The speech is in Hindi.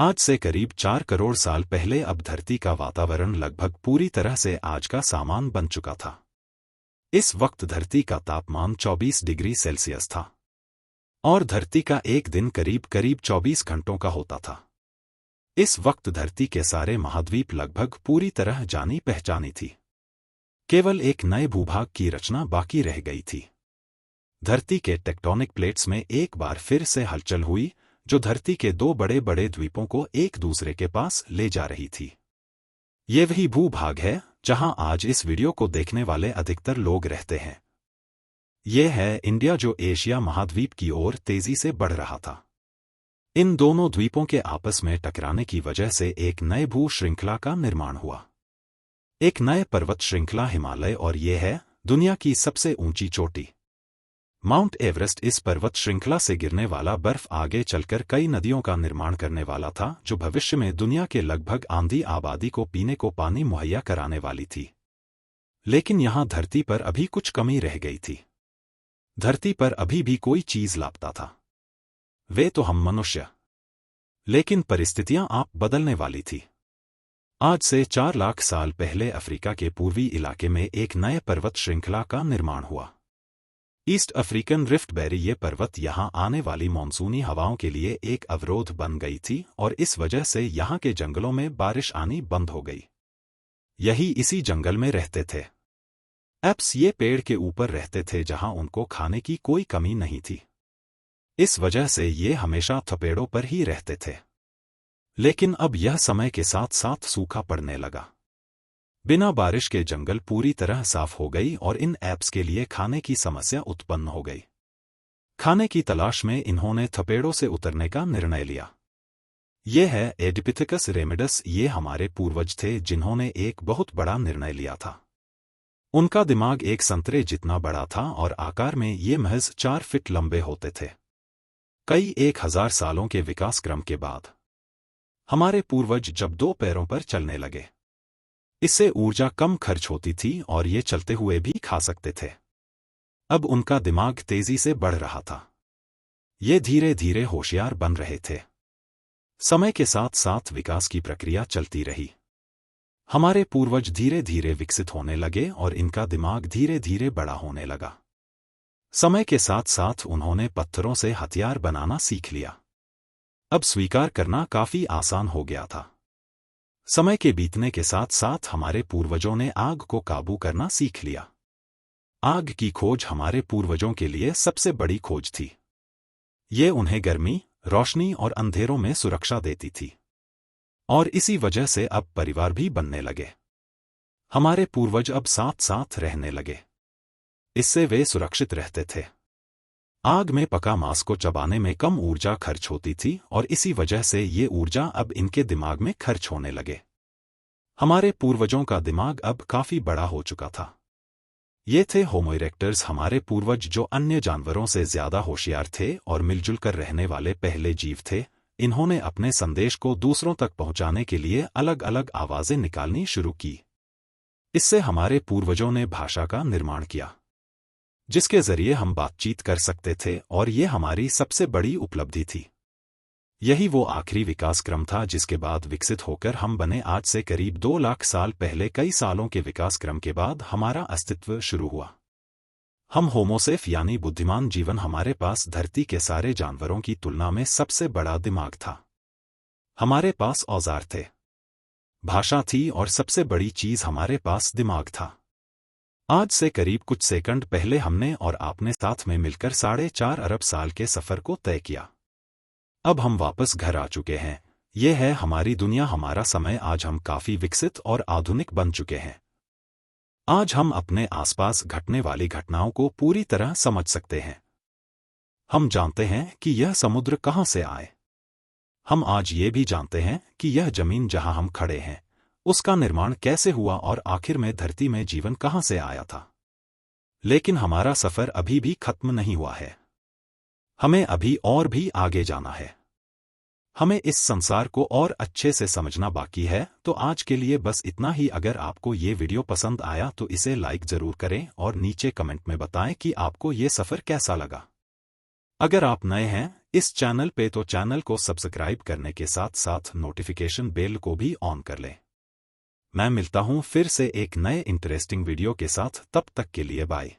आज से करीब 4 करोड़ साल पहले अब धरती का वातावरण लगभग पूरी तरह से आज का सामान बन चुका था। इस वक्त धरती का तापमान 24 डिग्री सेल्सियस था और धरती का एक दिन करीब 24 घंटों का होता था। इस वक्त धरती के सारे महाद्वीप लगभग पूरी तरह जानी पहचानी थी। केवल एक नए भूभाग की रचना बाकी रह गई थी। धरती के टेक्टोनिक प्लेट्स में एक बार फिर से हलचल हुई, जो धरती के दो बड़े बड़े द्वीपों को एक दूसरे के पास ले जा रही थी। ये वही भूभाग है जहां आज इस वीडियो को देखने वाले अधिकतर लोग रहते हैं। ये है इंडिया, जो एशिया महाद्वीप की ओर तेजी से बढ़ रहा था। इन दोनों द्वीपों के आपस में टकराने की वजह से एक नए भू श्रृंखला का निर्माण हुआ। एक नए पर्वत श्रृंखला हिमालय, और ये है दुनिया की सबसे ऊंची चोटी माउंट एवरेस्ट। इस पर्वत श्रृंखला से गिरने वाला बर्फ आगे चलकर कई नदियों का निर्माण करने वाला था, जो भविष्य में दुनिया के लगभग आधी आबादी को पीने को पानी मुहैया कराने वाली थी। लेकिन यहां धरती पर अभी कुछ कमी रह गई थी। धरती पर अभी भी कोई चीज लापता था। वे तो हम मनुष्य। लेकिन परिस्थितियां आप बदलने वाली थी। आज से 4 लाख साल पहले अफ्रीका के पूर्वी इलाके में एक नए पर्वत श्रृंखला का निर्माण हुआ। East African rift valley. ये पर्वत यहां आने वाली मानसूनी हवाओं के लिए एक अवरोध बन गई थी और इस वजह से यहां के जंगलों में बारिश आनी बंद हो गई। यही इसी जंगल में रहते थे एप्स। ये पेड़ के ऊपर रहते थे जहां उनको खाने की कोई कमी नहीं थी। इस वजह से ये हमेशा थपेड़ों पर ही रहते थे। लेकिन अब यह समय के साथ साथ सूखा पड़ने लगा। बिना बारिश के जंगल पूरी तरह साफ हो गई और इन एप्स के लिए खाने की समस्या उत्पन्न हो गई। खाने की तलाश में इन्होंने थपेड़ों से उतरने का निर्णय लिया। ये है एडिपिथेकस रेमिडस। ये हमारे पूर्वज थे जिन्होंने एक बहुत बड़ा निर्णय लिया था। उनका दिमाग एक संतरे जितना बड़ा था और आकार में ये महज 4 फीट लंबे होते थे। कई 1000 सालों के विकास क्रम के बाद हमारे पूर्वज जब 2 पैरों पर चलने लगे, इससे ऊर्जा कम खर्च होती थी और ये चलते हुए भी खा सकते थे। अब उनका दिमाग तेजी से बढ़ रहा था। ये धीरे धीरे होशियार बन रहे थे। समय के साथ साथ विकास की प्रक्रिया चलती रही। हमारे पूर्वज धीरे धीरे विकसित होने लगे और इनका दिमाग धीरे धीरे बड़ा होने लगा। समय के साथ साथ उन्होंने पत्थरों से हथियार बनाना सीख लिया। अब स्वीकार करना काफी आसान हो गया था। समय के बीतने के साथ साथ हमारे पूर्वजों ने आग को काबू करना सीख लिया। आग की खोज हमारे पूर्वजों के लिए सबसे बड़ी खोज थी। ये उन्हें गर्मी, रोशनी और अंधेरों में सुरक्षा देती थी। और इसी वजह से अब परिवार भी बनने लगे। हमारे पूर्वज अब साथ साथ रहने लगे। इससे वे सुरक्षित रहते थे। आग में पका मांस को चबाने में कम ऊर्जा खर्च होती थी और इसी वजह से ये ऊर्जा अब इनके दिमाग में खर्च होने लगे। हमारे पूर्वजों का दिमाग अब काफी बड़ा हो चुका था। ये थे होमो इरेक्टर्स, हमारे पूर्वज जो अन्य जानवरों से ज्यादा होशियार थे और मिलजुल कर रहने वाले पहले जीव थे। इन्होंने अपने संदेश को दूसरों तक पहुंचाने के लिए अलग अलग आवाजें निकालनी शुरू की। इससे हमारे पूर्वजों ने भाषा का निर्माण किया, जिसके जरिए हम बातचीत कर सकते थे और ये हमारी सबसे बड़ी उपलब्धि थी। यही वो आखिरी विकास क्रम था जिसके बाद विकसित होकर हम बने। आज से करीब 2 लाख साल पहले कई सालों के विकास क्रम के बाद हमारा अस्तित्व शुरू हुआ। हम होमोसेफ यानी बुद्धिमान जीवन। हमारे पास धरती के सारे जानवरों की तुलना में सबसे बड़ा दिमाग था। हमारे पास औजार थे, भाषा थी और सबसे बड़ी चीज हमारे पास दिमाग था। आज से करीब कुछ सेकंड पहले हमने और आपने साथ में मिलकर 4.5 अरब साल के सफर को तय किया। अब हम वापस घर आ चुके हैं। यह है हमारी दुनिया, हमारा समय। आज हम काफी विकसित और आधुनिक बन चुके हैं। आज हम अपने आसपास घटने वाली घटनाओं को पूरी तरह समझ सकते हैं। हम जानते हैं कि यह समुद्र कहां से आए। हम आज ये भी जानते हैं कि यह जमीन जहां हम खड़े हैं उसका निर्माण कैसे हुआ और आखिर में धरती में जीवन कहां से आया था। लेकिन हमारा सफर अभी भी खत्म नहीं हुआ है। हमें अभी और भी आगे जाना है। हमें इस संसार को और अच्छे से समझना बाकी है। तो आज के लिए बस इतना ही। अगर आपको ये वीडियो पसंद आया तो इसे लाइक जरूर करें और नीचे कमेंट में बताएं कि आपको ये सफर कैसा लगा। अगर आप नए हैं इस चैनल पे तो चैनल को सब्सक्राइब करने के साथ साथ नोटिफिकेशन बेल को भी ऑन कर लें। मैं मिलता हूं फिर से एक नए इंटरेस्टिंग वीडियो के साथ, तब तक के लिए बाय।